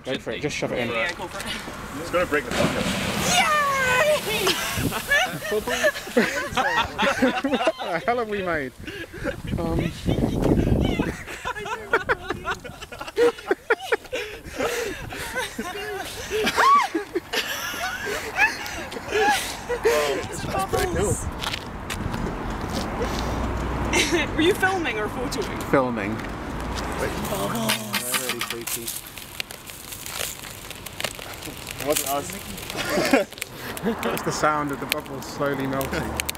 Go for it, just shove it in. Yeah, go for it. It's going to break the bucket. What the hell have we made? Were you filming or photoing? Filming. Bubbles. They're really freaky. It wasn't us. That's the sound of the bubbles slowly melting.